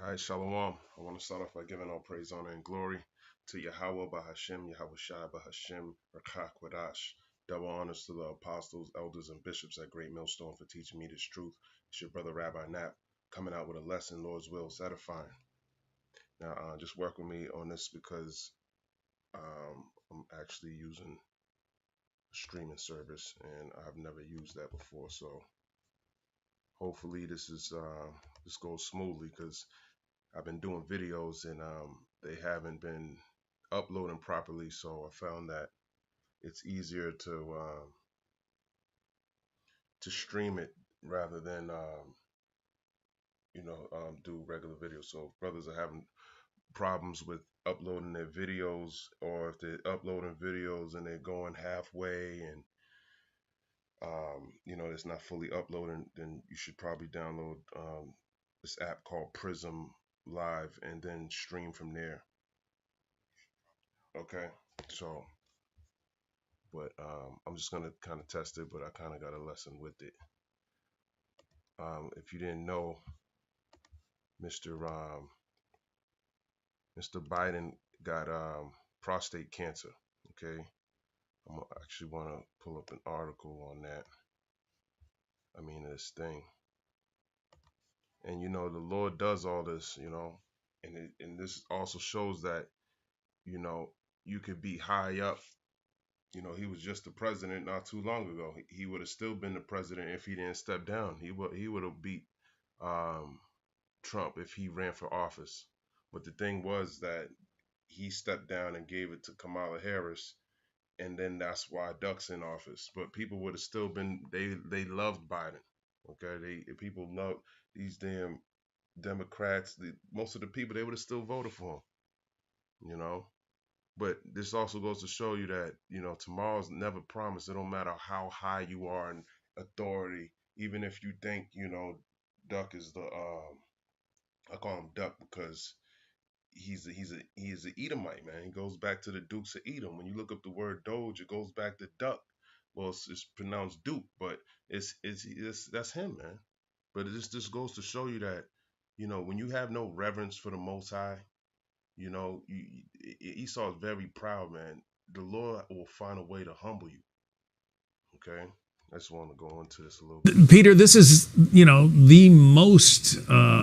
All right, Shalom. I want to start off by giving all praise, honor, and glory to Yahweh Bahashem, Yahweh Shai Bahashem, Rakak Wadash. Double honors to the apostles, elders, and bishops at Great Millstone for teaching me this truth. It's your brother Rabbi Nap coming out with a lesson, Lord's will, is edifying. Now, just work with me on this because I'm actually using a streaming service and I've never used that before. So hopefully this goes smoothly because I've been doing videos and they haven't been uploading properly, so I found that it's easier to stream it rather than do regular videos. So if brothers are having problems with uploading their videos, or if they're uploading videos and they're going halfway and it's not fully uploading, then you should probably download this app called Prism Live and then stream from there. Okay, so but I'm just gonna kind of test it, but I kind of got a lesson with it. If you didn't know, Mr. Mr. Biden got prostate cancer. Okay, I actually want to pull up an article on that. I mean this thing, and the Lord does all this, and this also shows that you could be high up. He was just the president not too long ago. He would have still been the president if he didn't step down. He would have beat um, Trump if he ran for office. But the thing was that he stepped down and gave it to Kamala Harris, and then that's why Duck's in office. But people would have still been they loved Biden. Okay, people love these damn Democrats. Most of the people, they would have still voted for him. But this also goes to show you that tomorrow's never promised. It don't matter how high you are in authority, even if you think Duck is the I call him Duck because he's a Edomite, man. He goes back to the Dukes of Edom. When you look up the word Doge, it goes back to Duck. Well, it's pronounced Duke, but it's that's him, man. But it just goes to show you that when you have no reverence for the Most High, Esau is very proud, man. The Lord will find a way to humble you. Okay, I just want to go into this a little bit. Peter, this is, the most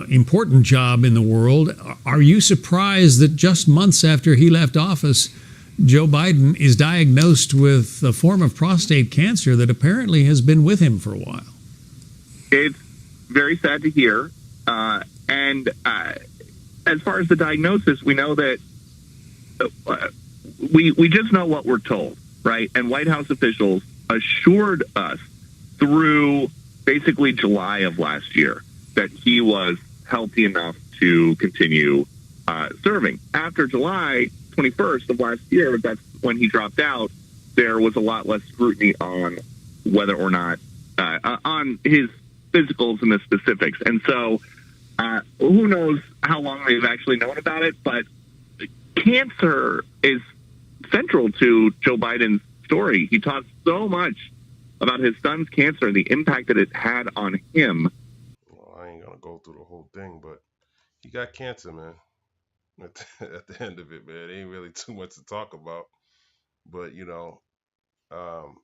important job in the world. Are you surprised that just months after he left office, Joe Biden is diagnosed with a form of prostate cancer that apparently has been with him for a while? It's very sad to hear. And as far as the diagnosis, we know that we just know what we're told, right? And White House officials assured us through basically July of last year that he was healthy enough to continue serving. After July 21st of last year, that's when he dropped out, there was a lot less scrutiny on whether or not, on his physicals and the specifics. And so who knows how long they've actually known about it, but cancer is central to Joe Biden's story. He talks so much about his son's cancer and the impact that it had on him. Well, I ain't gonna go through the whole thing, but he got cancer, man. At the end of it, man, it ain't really too much to talk about. But um,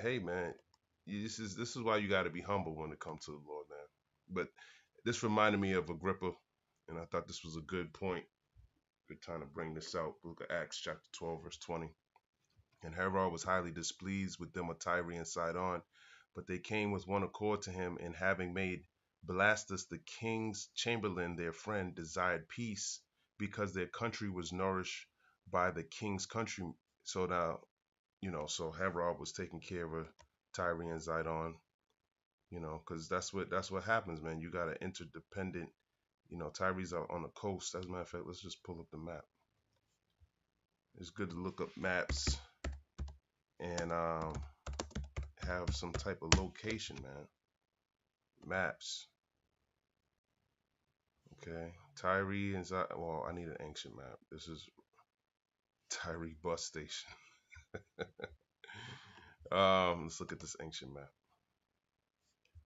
hey, man, this is why you got to be humble when it comes to the Lord, man. But this reminded me of Agrippa, and I thought this was a good point. Good time to bring this out. Book of Acts, chapter 12, verse 20. And Herod was highly displeased with them of Tyre and Sidon, but they came with one accord to him, and having made Blastus the king's chamberlain their friend, desired peace, because their country was nourished by the king's country. So now, so Herod was taking care of Tyre and Sidon, because that's what happens, man. You got an interdependent, Tyre's out on the coast. As a matter of fact, let's just pull up the map. It's good to look up maps and have some type of location, man. Maps. Okay. Tyree and well, I need an ancient map. This is Tyree bus station. Let's look at this ancient map.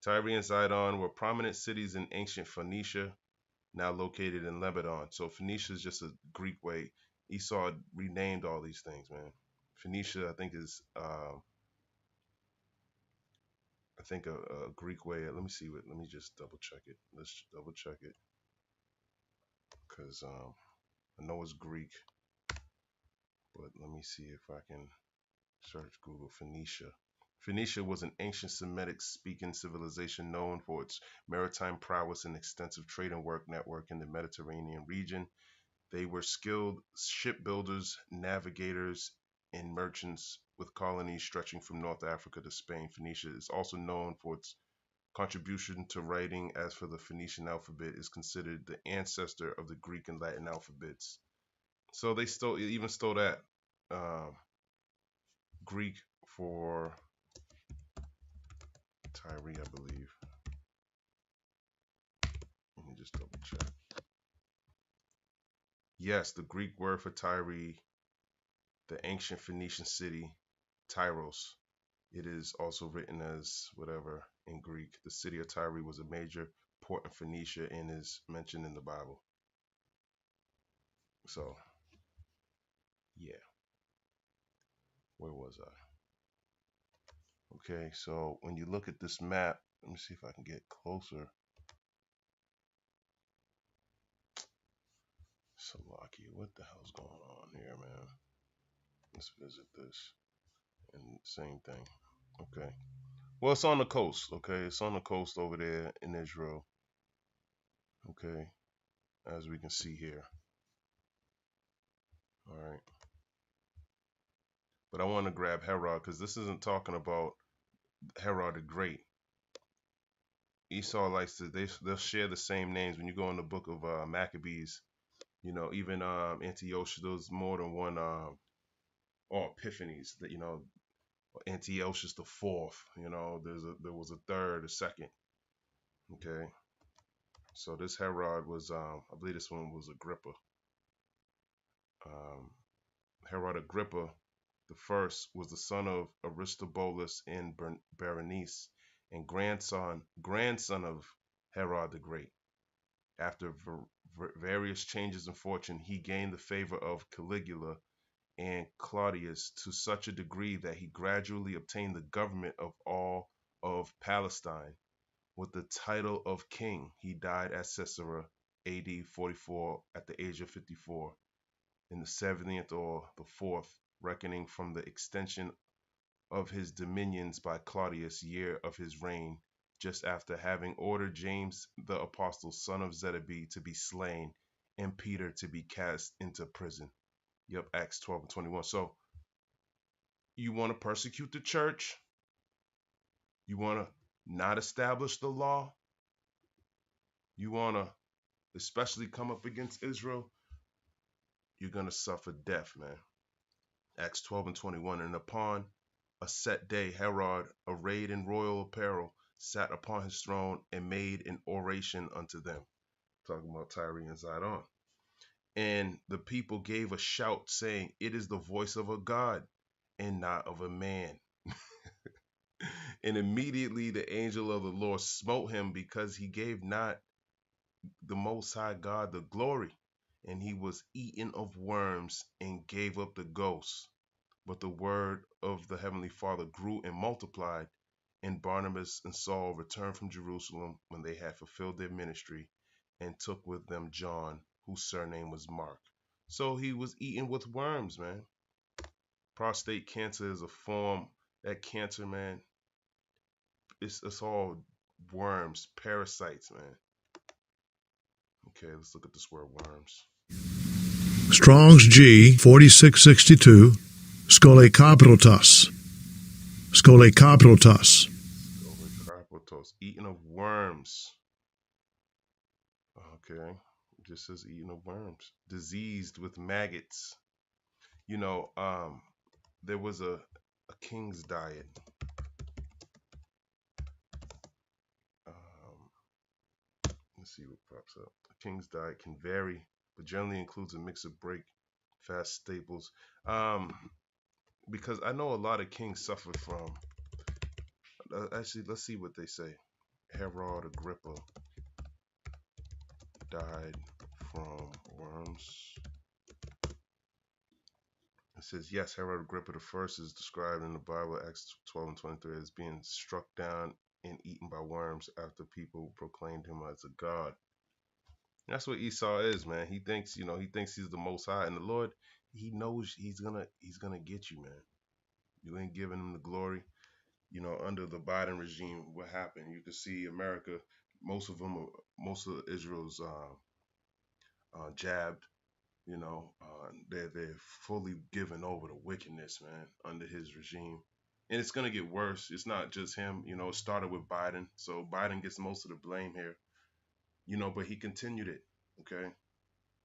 Tyre and Sidon were prominent cities in ancient Phoenicia, now located in Lebanon. So Phoenicia is just a Greek way. Esau renamed all these things, man. Phoenicia, I think, is a Greek way. Let me see what. Let me just double check it. Let's double check it because I know it's Greek, but let me see if I can search Google Phoenicia. Phoenicia was an ancient Semitic speaking civilization known for its maritime prowess and extensive trade and work network in the Mediterranean region. They were skilled shipbuilders, navigators, and merchants with colonies stretching from North Africa to Spain. Phoenicia is also known for its contribution to writing, as for the Phoenician alphabet is considered the ancestor of the Greek and Latin alphabets. So they even stole that Greek for Tyre, I believe. Let me just double check. Yes, the Greek word for Tyre, the ancient Phoenician city, Tyros. It is also written as whatever in Greek. The city of Tyre was a major port in Phoenicia and is mentioned in the Bible. So, yeah. Where was I? Okay, so when you look at this map, let me see if I can get closer. Slovakia, what the hell's going on here, man? Let's visit this. And same thing. Okay. Well, it's on the coast, okay? It's on the coast over there in Israel. Okay, as we can see here. All right. But I want to grab Herod because this isn't talking about Herod the Great. Esau likes to, they'll share the same names. When you go in the book of Maccabees, you know, even Antiochus, there's more than one, or Epiphanes, that, you know, Antiochus the fourth, you know, there was a third, a second. Okay. So this Herod was, I believe this one was Agrippa. Um, Herod Agrippa the first was the son of Aristobulus and Berenice, and grandson of Herod the Great. After various changes in fortune, he gained the favor of Caligula and Claudius to such a degree that he gradually obtained the government of all of Palestine. With the title of king, he died at Caesarea AD 44 at the age of 54, in the 70th or the 4th, reckoning from the extension of his dominions by Claudius' year of his reign, just after having ordered James the apostle, son of Zebedee, to be slain and Peter to be cast into prison. Yep, Acts 12 and 21. So you want to persecute the church? You want to not establish the law? You want to especially come up against Israel? You're going to suffer death, man. Acts 12 and 21. And upon a set day, Herod, arrayed in royal apparel, sat upon his throne and made an oration unto them. Talking about Tyre and Zidon. And the people gave a shout, saying, "It is the voice of a God and not of a man." And immediately the angel of the Lord smote him, because he gave not the Most High God the glory. And he was eaten of worms and gave up the ghost. But the word of the Heavenly Father grew and multiplied. And Barnabas and Saul returned from Jerusalem when they had fulfilled their ministry, and took with them John, whose surname was Mark. So he was eaten with worms, man. Prostate cancer is a form, that cancer, man, it's all worms, parasites, man. Okay, let's look at this word worms. Strong's G 4662, Scolecoprotus. Scolecoprotus. Scolecoprotus, eating of worms. Okay, just says eating of worms. Diseased with maggots. You know, there was a king's diet. Let's see what pops up. A king's diet can vary, but generally includes a mix of break-fast staples. Because I know a lot of kings suffer from. Actually, let's see what they say. Herod Agrippa. died from worms. It says, yes, Herod Agrippa I is described in the Bible, Acts 12 and 23, as being struck down and eaten by worms after people proclaimed him as a god. That's what Esau is, man. He thinks, he thinks he's the Most High, and the Lord, he knows he's gonna get you, man. You ain't giving him the glory. Under the Biden regime, what happened? You can see America, most of Israel's jabbed. They're fully given over to wickedness, man, under his regime, and it's gonna get worse. It's not just him. It started with Biden, so Biden gets most of the blame here. But he continued it. Okay,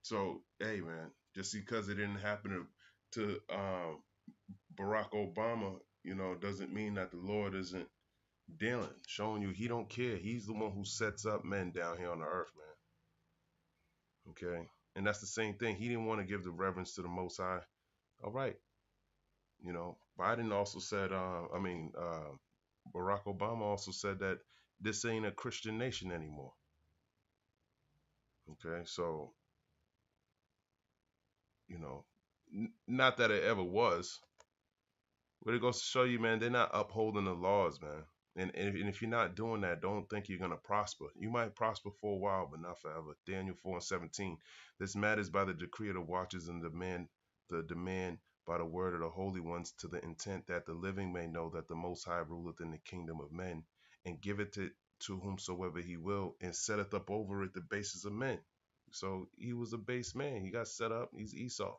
so hey, man, just because it didn't happen to Barack Obama, doesn't mean that the Lord isn't dealing, showing you he don't care. He's the one who sets up men down here on the earth, man. Okay, and that's the same thing. He didn't want to give the reverence to the Most High. All right, Biden also said, Barack Obama also said that this ain't a Christian nation anymore. Okay, so, not that it ever was, but it goes to show you, man, they're not upholding the laws, man. And if you're not doing that, don't think you're going to prosper. You might prosper for a while, but not forever. Daniel 4 and 17. This matters by the decree of the watchers and the demand by the word of the holy ones, to the intent that the living may know that the Most High ruleth in the kingdom of men, and giveth it to whomsoever he will, and setteth up over it the bases of men. So he was a base man. He got set up. He's Esau.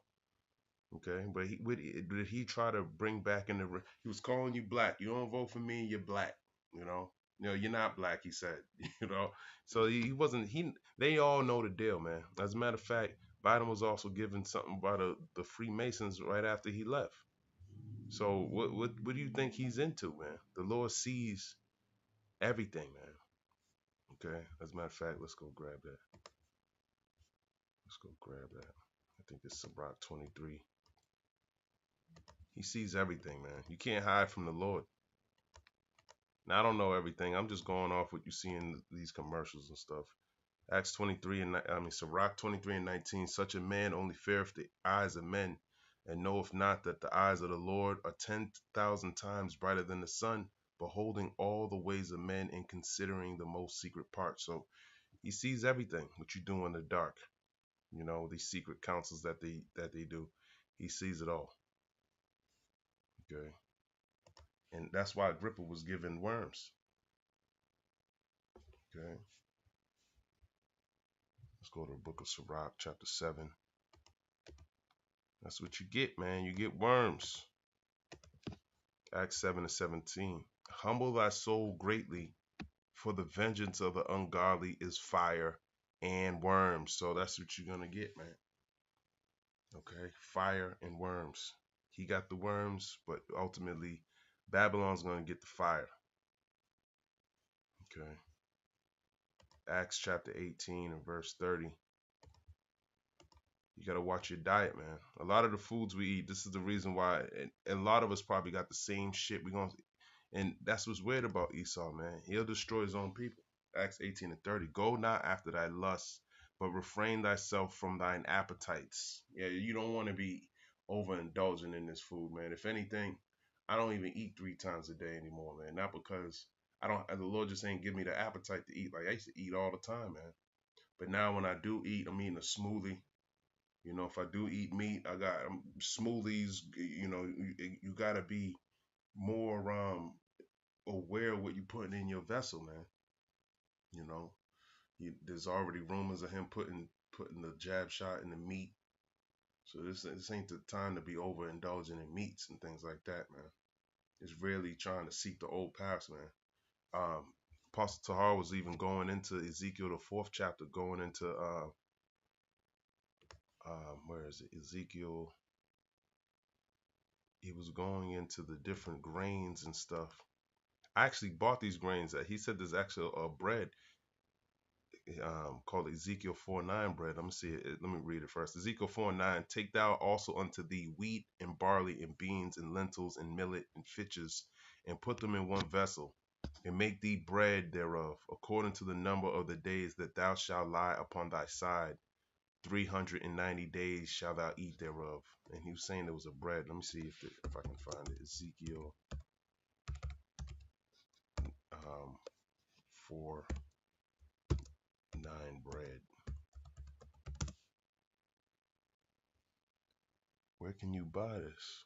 Okay, but did he try to bring back in he was calling you black. You don't vote for me, you're black. You're not black, he said. So he wasn't. They all know the deal, man. As a matter of fact, Biden was also given something by the Freemasons right after he left. So what do you think he's into, man? The Lord sees everything, man. Okay. As a matter of fact, let's go grab that. I think it's Sirach 23. He sees everything, man. You can't hide from the Lord. Now, I don't know everything. I'm just going off what you see in these commercials and stuff. Acts 23 and Sirach 23 and 19. Such a man only feareth the eyes of men, and knoweth not that the eyes of the Lord are 10,000 times brighter than the sun, beholding all the ways of men and considering the most secret parts. So he sees everything, what you do in the dark. These secret counsels that they do. He sees it all. Okay. And that's why Agrippa was given worms. Okay. Let's go to the book of Sirach, chapter 7. That's what you get, man. You get worms. Acts 7 and 17. Humble thy soul greatly, for the vengeance of the ungodly is fire and worms. So that's what you're going to get, man. Okay. Fire and worms. He got the worms, but ultimately Babylon's going to get the fire. Okay. Acts chapter 18 and verse 30. You got to watch your diet, man. A lot of the foods we eat, this is the reason why, and a lot of us probably got the same shit. And that's what's weird about Esau, man. He'll destroy his own people. Acts 18 and 30. Go not after thy lusts, but refrain thyself from thine appetites. Yeah, you don't want to be overindulging in this food, man. If anything, I don't even eat 3 times a day anymore, man. Not because the Lord just ain't give me the appetite to eat. Like I used to eat all the time, man. But now when I do eat, I'm eating a smoothie. If I do eat meat, I got smoothies. You got to be more aware of what you're putting in your vessel, man. There's already rumors of him putting the jab shot in the meat. So this ain't the time to be overindulging in meats and things like that, man. It's really trying to seek the old paths, man. Apostle Tahar was even going into Ezekiel, the 4th chapter, going into where is it? Ezekiel. He was going into the different grains and stuff. I actually bought these grains. He said there's actually a bread called Ezekiel 4:9 bread. Let me see it. Let me read it first. Ezekiel 4:9. Take thou also unto thee wheat and barley and beans and lentils and millet and fitches, and put them in one vessel, and make thee bread thereof, according to the number of the days that thou shalt lie upon thy side. 390 days shalt thou eat thereof. And he was saying there was a bread. Let me see if I can find it. Ezekiel 4:9 bread. Where can you buy this?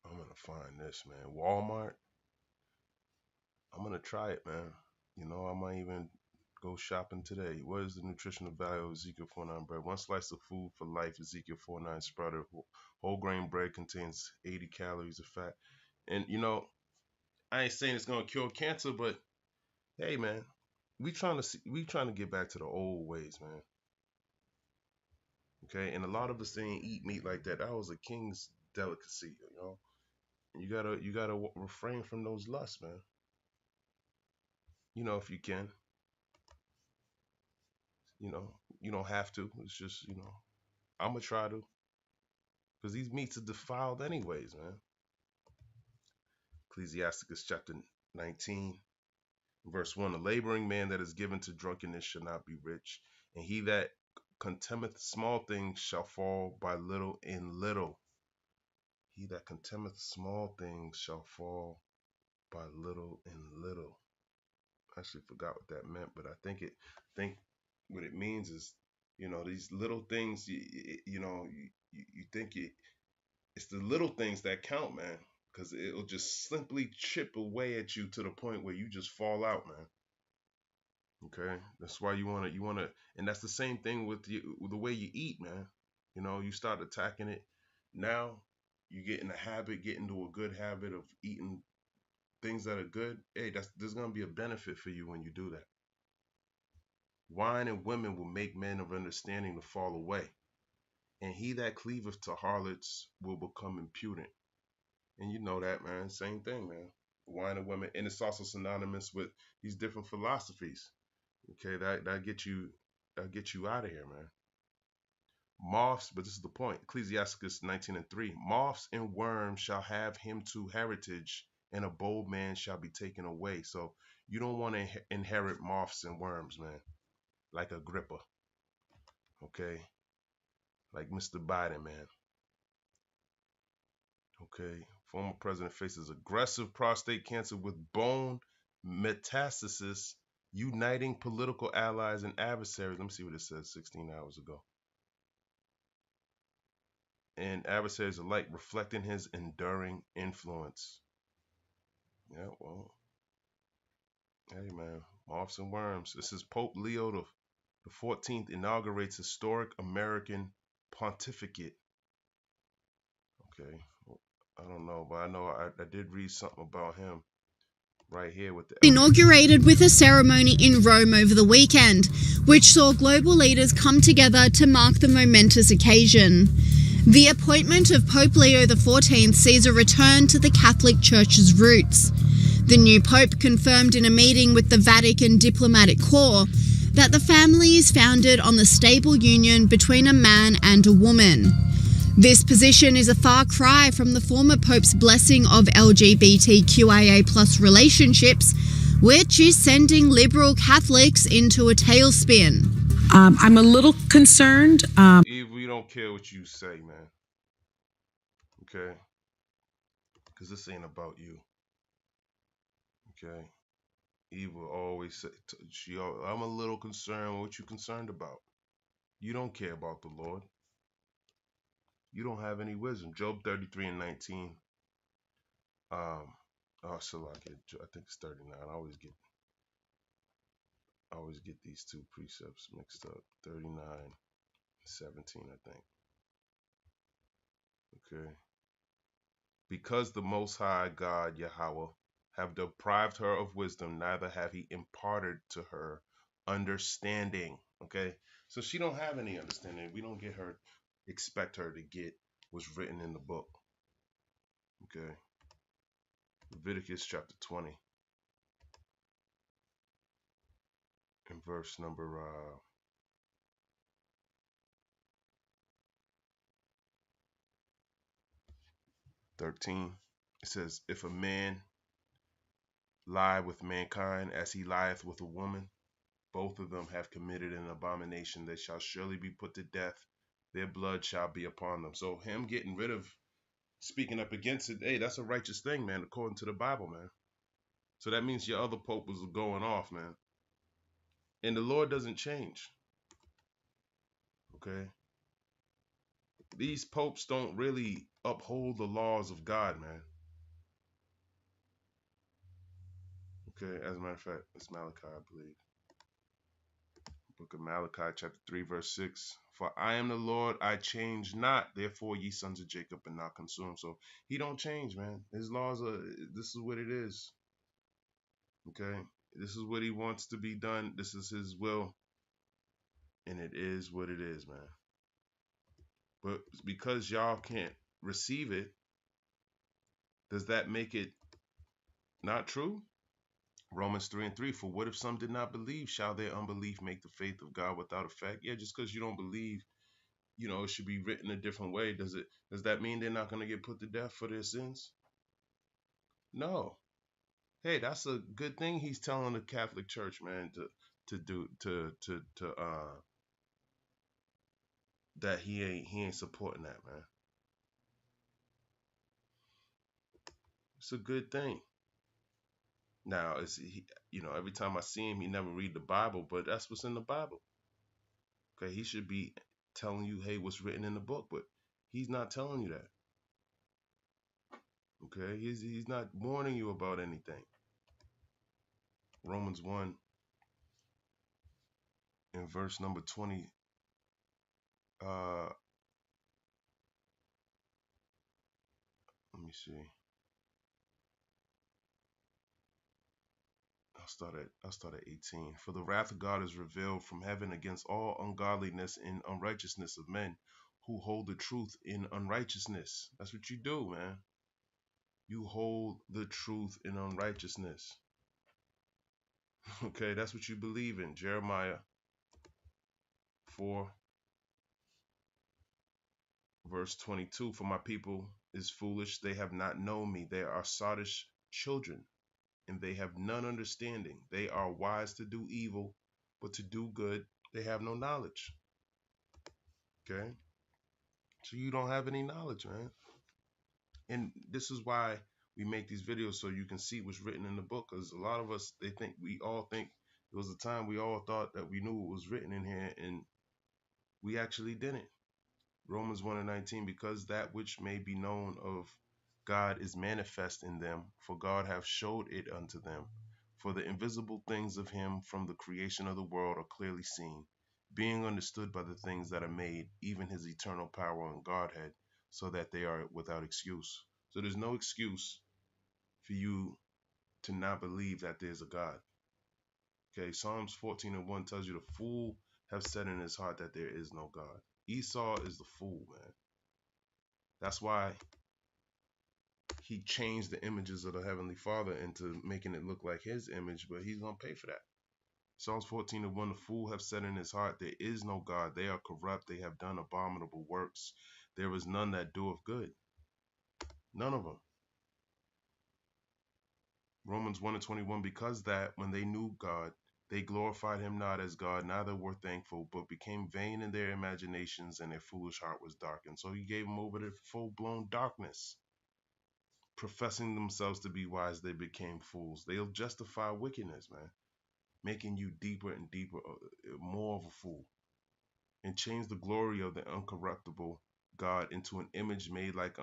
I'm gonna find this, man. Walmart. I'm gonna try it, man. You know, I might even go shopping today. What is the nutritional value of Ezekiel 4:9 bread? One slice of food for life. Ezekiel 4:9 sprouted whole grain bread contains 80 calories of fat. And you know, I ain't saying it's gonna cure cancer, but hey, man, we trying to get back to the old ways, man. Okay, and a lot of us ain't eat meat like that. That was a king's delicacy, you know. You gotta refrain from those lusts, man. You know, if you can. You know, you don't have to. It's just, you know, I'm gonna try to, because these meats are defiled anyways, man. Ecclesiasticus chapter 19, verse 1: a laboring man that is given to drunkenness shall not be rich, and he that contemneth small things shall fall by little and little. He that contemneth small things shall fall by little and little. I actually forgot what that meant, but I think what it means is, you know, these little things, you know, you think it's the little things that count, man, because it'll just simply chip away at you to the point where you just fall out, man. Okay, that's why you wanna, and that's the same thing with the way you eat, man. You know, you start attacking it. Now you get in a habit, get into a good habit of eating things that are good. Hey, there's gonna be a benefit for you when you do that. Wine and women will make men of understanding to fall away, and he that cleaveth to harlots will become impudent. And you know that, man. Same thing, man. Wine and women, and it's also synonymous with these different philosophies. Okay, that get you out of here, man. Moths, but this is the point. Ecclesiasticus 19:3. Moths and worms shall have him to heritage, and a bold man shall be taken away. So you don't want to inherit moths and worms, man. Like Agrippa. Okay. Like Mr. Biden, man. Okay. Former president faces aggressive prostate cancer with bone metastasis, uniting political allies and adversaries. Let me see what it says 16 hours ago. And adversaries alike, reflecting his enduring influence. Yeah, well, hey, man, moths and worms. This is Pope Leo the 14th inaugurates historic American pontificate. Okay, well, I don't know, but I know I did read something about him right here with the inaugurated with a ceremony in Rome over the weekend, which saw global leaders come together to mark the momentous occasion. The appointment of Pope Leo XIV sees a return to the Catholic Church's roots. The new Pope confirmed in a meeting with the Vatican diplomatic corps that the family is founded on the stable union between a man and a woman. This position is a far cry from the former Pope's blessing of LGBTQIA+ relationships, which is sending liberal Catholics into a tailspin. I'm a little concerned. Eve, we don't care what you say, man. Okay? Because this ain't about you. Okay? Eve will always say, I'm a little concerned. What you concerned about? You don't care about the Lord. You don't have any wisdom. Job 33:19. So I think it's 39. I always get these two precepts mixed up. 39:17, I think. Okay. Because the Most High God Yahweh have deprived her of wisdom, neither have he imparted to her understanding. Okay. So she don't have any understanding. We don't expect her to get what's written in the book. Okay. Leviticus chapter 20 and verse number 13. It says, if a man lie with mankind as he lieth with a woman, both of them have committed an abomination. They shall surely be put to death. Their blood shall be upon them. So him getting rid of, speaking up against it, hey, that's a righteous thing, man, according to the Bible, man. So that means your other pope was going off, man. And the Lord doesn't change. Okay? These popes don't really uphold the laws of God, man. Okay, as a matter of fact, it's Malachi, I believe. Book of Malachi, chapter 3, verse 6. For I am the Lord, I change not. Therefore, ye sons of Jacob are not consumed. So he don't change, man. His laws are, this is what it is. Okay? This is what he wants to be done. This is his will. And it is what it is, man. But because y'all can't receive it, does that make it not true? Romans 3:3, for what if some did not believe? Shall their unbelief make the faith of God without effect? Yeah, just because you don't believe, it should be written a different way. Does that mean they're not going to get put to death for their sins? No. Hey, that's a good thing he's telling the Catholic Church, man, that he ain't supporting that, man. It's a good thing. Now, every time I see him, he never read the Bible, but that's what's in the Bible. Okay, he should be telling you, hey, what's written in the book, but he's not telling you that. Okay, he's not warning you about anything. Romans 1 in verse number 20. Let me see. I'll start at 18. For the wrath of God is revealed from heaven against all ungodliness and unrighteousness of men who hold the truth in unrighteousness. That's what you do, man. You hold the truth in unrighteousness. Okay, that's what you believe in. Jeremiah 4 verse 22. For my people is foolish. They have not known me. They are sottish children, and they have none understanding. They are wise to do evil, but to do good they have no knowledge. Okay? So you don't have any knowledge, man. And this is why we make these videos, so you can see what's written in the book. Because a lot of us, we all think there was a time we all thought that we knew what was written in here, and we actually didn't. Romans 1:19, because that which may be known of God is manifest in them, for God hath showed it unto them. For the invisible things of him from the creation of the world are clearly seen, being understood by the things that are made, even his eternal power and Godhead, so that they are without excuse. So there's no excuse for you to not believe that there's a God. Okay, Psalms 14:1 tells you the fool have said in his heart that there is no God. Esau is the fool, man. That's why he changed the images of the Heavenly Father into making it look like his image, but he's going to pay for that. Psalms 14:1, the fool have said in his heart, there is no God. They are corrupt. They have done abominable works. There is none that doeth good. None of them. Romans 1:21, because that when they knew God, they glorified him not as God, neither were thankful, but became vain in their imaginations, and their foolish heart was darkened. So he gave them over to full-blown darkness. Professing themselves to be wise, they became fools. They'll justify wickedness, man, making you deeper and deeper, more of a fool, and change the glory of the uncorruptible God into an image made like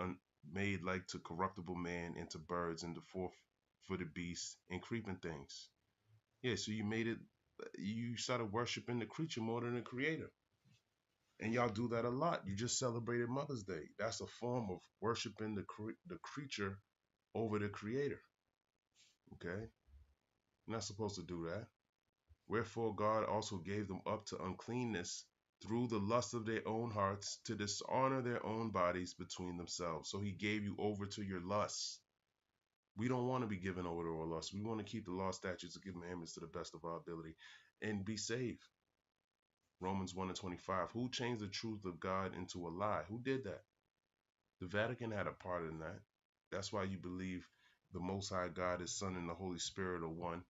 to corruptible man, into birds, and the four-footed beasts, and creeping things. Yeah, so you started worshiping the creature more than the creator. And y'all do that a lot. You just celebrated Mother's Day. That's a form of worshiping the creature over the creator. Okay? You're not supposed to do that. Wherefore God also gave them up to uncleanness through the lust of their own hearts, to dishonor their own bodies between themselves. So he gave you over to your lusts. We don't want to be given over to our lusts. We want to keep the law, statutes, and commandments to the best of our ability and be saved. Romans 1:25. Who changed the truth of God into a lie? Who did that? The Vatican had a part in that. That's why you believe the Most High God, His Son, and the Holy Spirit are one.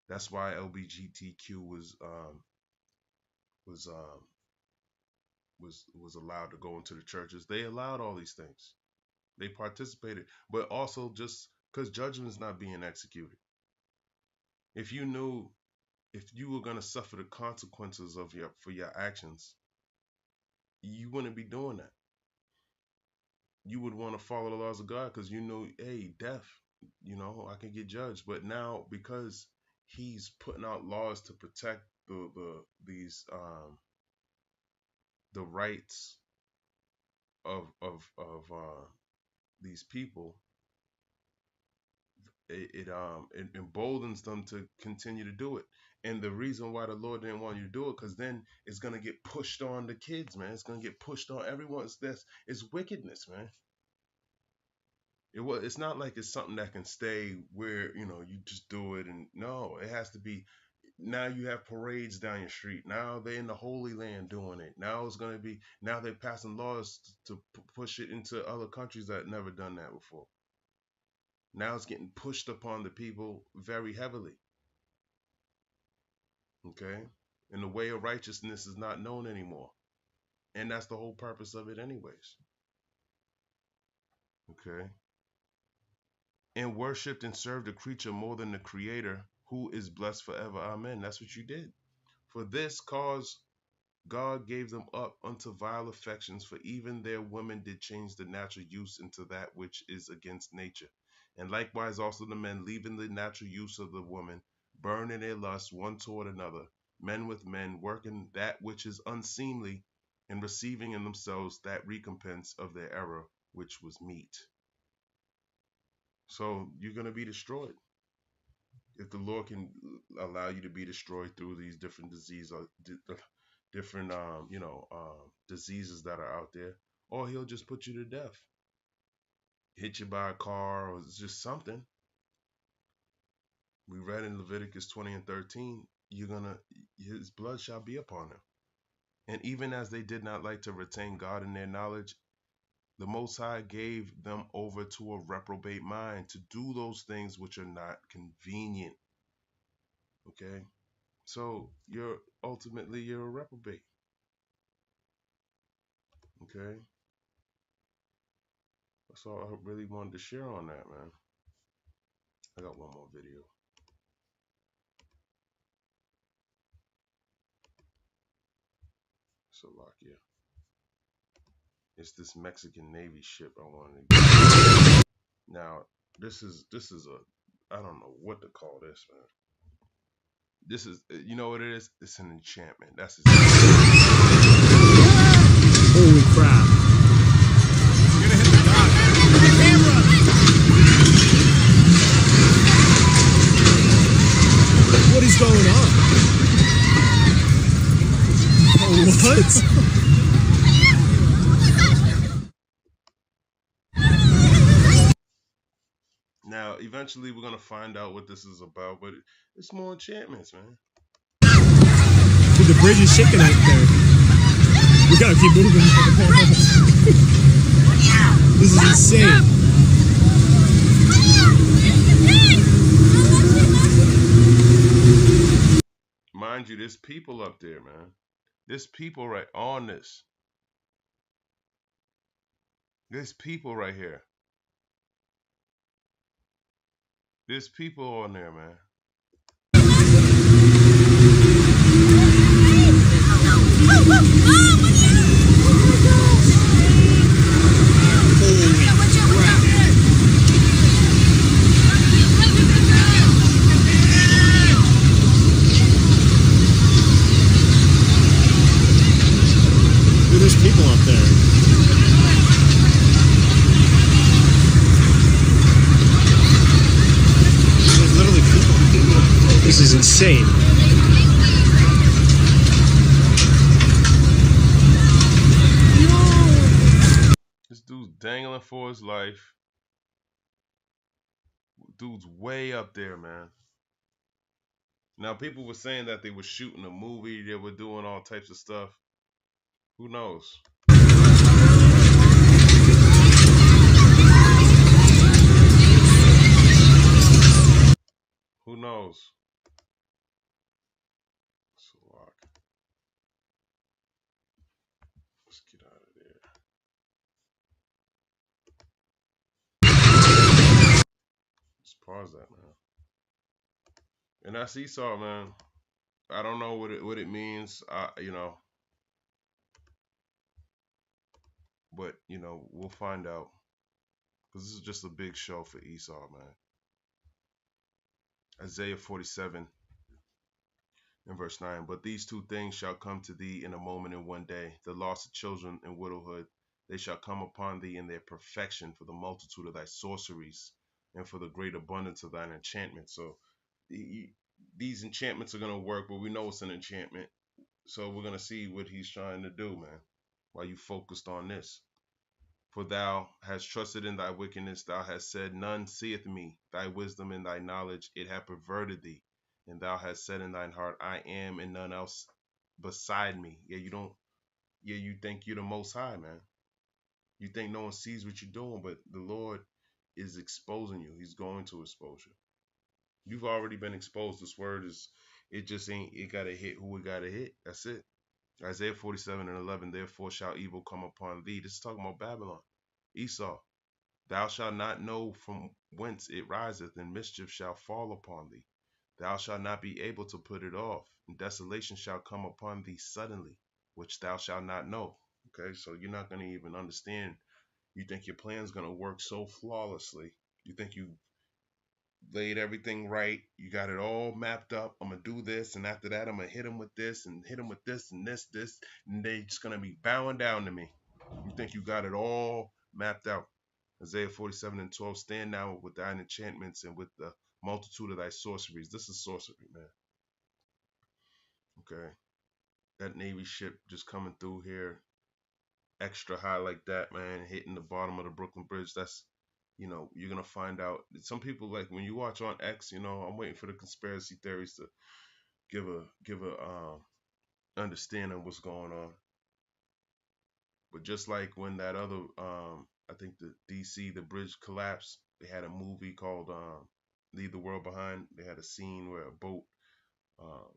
That's why Lbgtq was um, was allowed to go into the churches. They allowed all these things. They participated, but also just because judgment is not being executed. If you knew, if you were going to suffer the consequences of for your actions, you wouldn't be doing that. You would want to follow the laws of God because you know, hey, death, I can get judged. But now, because He's putting out laws to protect the rights of these people, it emboldens them to continue to do it. And the reason why the Lord didn't want you to do it, because then it's gonna get pushed on the kids, man. It's gonna get pushed on everyone. It's wickedness, man. It's not like it's something that can stay where you just do it, and no, it has to be. Now you have parades down your street. Now they're in the Holy Land doing it. Now they're passing laws to push it into other countries that never done that before. Now it's getting pushed upon the people very heavily. Okay? And the way of righteousness is not known anymore. And that's the whole purpose of it anyways. Okay? And worshipped and served the creature more than the creator, who is blessed forever. Amen. That's what you did. For this cause God gave them up unto vile affections, for even their women did change the natural use into that which is against nature. And likewise also the men, leaving the natural use of the woman, burn in their lust one toward another, men with men, working that which is unseemly, and receiving in themselves that recompense of their error, which was meet. So you're going to be destroyed. If the Lord can allow you to be destroyed through these different diseases, different diseases that are out there, or He'll just put you to death, hit you by a car, or just something. We read in Leviticus 20 and 13, His blood shall be upon them. And even as they did not like to retain God in their knowledge, the Most High gave them over to a reprobate mind to do those things which are not convenient. Okay? So you're a reprobate. Okay? That's all I really wanted to share on that, man. I got one more video. Slovakia. It's this Mexican Navy ship I wanted to get. Now, this is I don't know what to call this, man. This is, you know what it is? It's an enchantment. That's his Holy crap. You're gonna hit the dock. The camera! What is going on? Oh, what? Now, eventually we're going to find out what this is about, but it's more enchantments, man. Dude, the bridge is shaking out there. We gotta keep moving. This is insane. Mind you, there's people up there, man. There's people right on this. There's people right here. There's people on there, man. Dude, there's people up there. There's literally people. This is insane. This dude's dangling for his life. Dude's way up there, man. Now, people were saying that they were shooting a movie, they were doing all types of stuff. Who knows? knows? So lock. Let's get out of there. Let's pause that, man. And that's Esau, man. I don't know what it means. But we'll find out. Because this is just a big show for Esau, man. Isaiah 47 and verse 9. But these two things shall come to thee in a moment in one day, the loss of children and widowhood. They shall come upon thee in their perfection for the multitude of thy sorceries and for the great abundance of thine enchantment. So these enchantments are going to work, but we know it's an enchantment. So we're going to see what he's trying to do, man, while you focused on this. For thou hast trusted in thy wickedness, thou hast said, none seeth me. Thy wisdom and thy knowledge, it hath perverted thee. And thou hast said in thine heart, I am, and none else beside me. You think you're the most high, man. You think no one sees what you're doing, but the Lord is exposing you. He's going to expose you. You've already been exposed. This word it gotta hit who it gotta hit. That's it. Isaiah 47 and 11, therefore shall evil come upon thee. This is talking about Babylon. Esau, thou shalt not know from whence it riseth, and mischief shall fall upon thee. Thou shalt not be able to put it off, and desolation shall come upon thee suddenly, which thou shalt not know. Okay, so you're not going to even understand. You think your plan's going to work so flawlessly. You think you laid everything right. You got it all mapped up. I'm going to do this, and after that, I'm going to hit him with this, and hit him with this, and this, and they just going to be bowing down to me. You think you got it all mapped out. Isaiah 47 and 12, stand now with thine enchantments and with the multitude of thy sorceries. This is sorcery, man. Okay. That Navy ship just coming through here extra high like that, man, hitting the bottom of the Brooklyn Bridge. That's, you're going to find out. Some people, like, when you watch on X, I'm waiting for the conspiracy theories to give a understanding of what's going on. But just like when that other, I think the DC, the bridge collapsed, they had a movie called Leave the World Behind. They had a scene where a boat, um,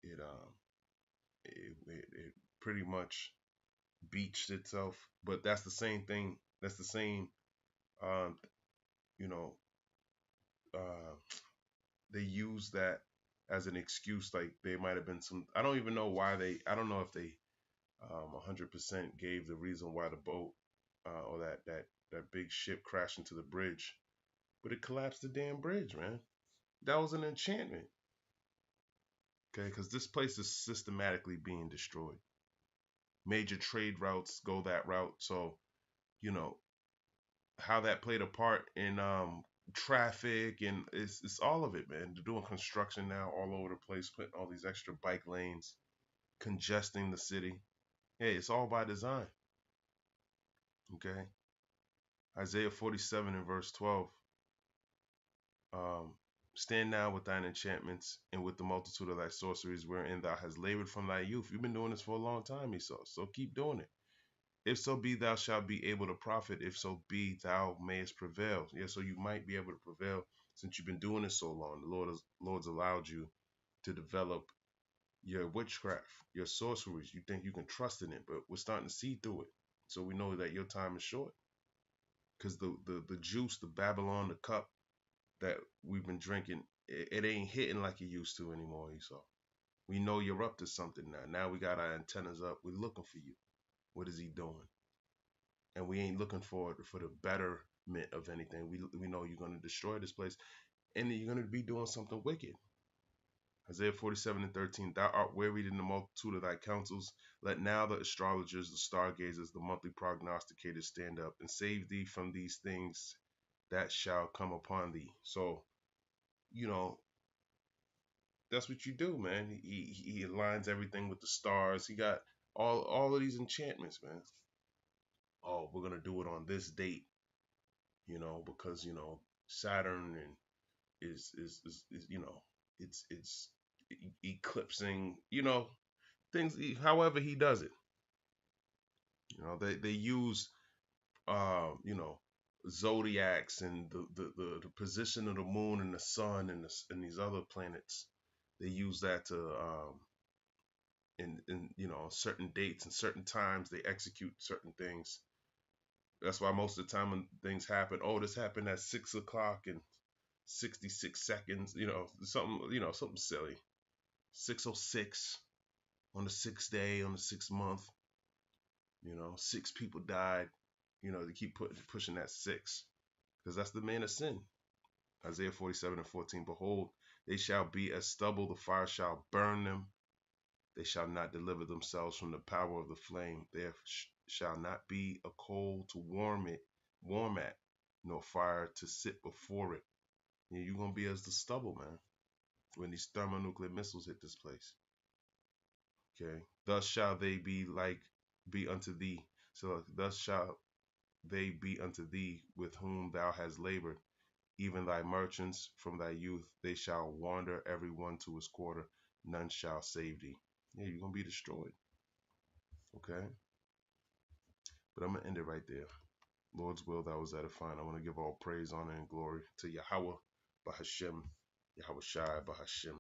it, it pretty much beached itself. But that's the same thing. That's the same, um, you know, they use that as an excuse. Like there might have been some, I don't even know why I don't know if they 100% gave the reason why the boat or that big ship crashed into the bridge, but it collapsed the damn bridge, man. That was an enchantment. Okay, because this place is systematically being destroyed. Major trade routes go that route, so how that played a part in traffic, and it's all of it, man. They're doing construction now all over the place, putting all these extra bike lanes, congesting the city. Hey, it's all by design. Okay. Isaiah 47 and verse 12. Stand now with thine enchantments and with the multitude of thy sorceries wherein thou hast labored from thy youth. You've been doing this for a long time, Esau, so keep doing it. If so be thou shalt be able to profit, if so be thou mayest prevail. Yeah, so you might be able to prevail since you've been doing it so long. The Lord's allowed you to develop your witchcraft, your sorceries. You think you can trust in it, but we're starting to see through it. So we know that your time is short. Because the juice, the Babylon, the cup that we've been drinking, it ain't hitting like it used to anymore, Esau. We know you're up to something now. Now we got our antennas up. We're looking for you. What is he doing? And we ain't looking for the betterment of anything. We know you're going to destroy this place, and you're going to be doing something wicked. Isaiah 47 and 13, thou art wearied in the multitude of thy counsels. Let now the astrologers, the stargazers, the monthly prognosticators stand up and save thee from these things that shall come upon thee. So, that's what you do, man. He aligns everything with the stars. He got all of these enchantments, man. Oh, we're gonna do it on this date, because Saturn and is it's eclipsing, things. However he does it, they use zodiacs and the position of the moon and the sun and these other planets. They use that to in certain dates and certain times they execute certain things. That's why most of the time when things happen, oh, this happened at 6 o'clock and 66 seconds, something silly. 6:06 on the 6th day on the 6th month. 6 people died. They keep pushing that 6 because that's the man of sin. Isaiah 47:14. Behold, they shall be as stubble, the fire shall burn them. They shall not deliver themselves from the power of the flame. There shall not be a coal to warm at, nor fire to sit before it. You're gonna be as the stubble, man, when these thermonuclear missiles hit this place. Okay. Thus shall they be unto thee. So thus shall they be unto thee with whom thou hast labored, even thy merchants from thy youth. They shall wander every one to his quarter. None shall save thee. Yeah, you're gonna be destroyed. Okay. But I'm gonna end it right there. Lord's will, that was edifying. I want to give all praise, honor, and glory to Yahweh, Bahashem, Yahweh Shai, Bahashem.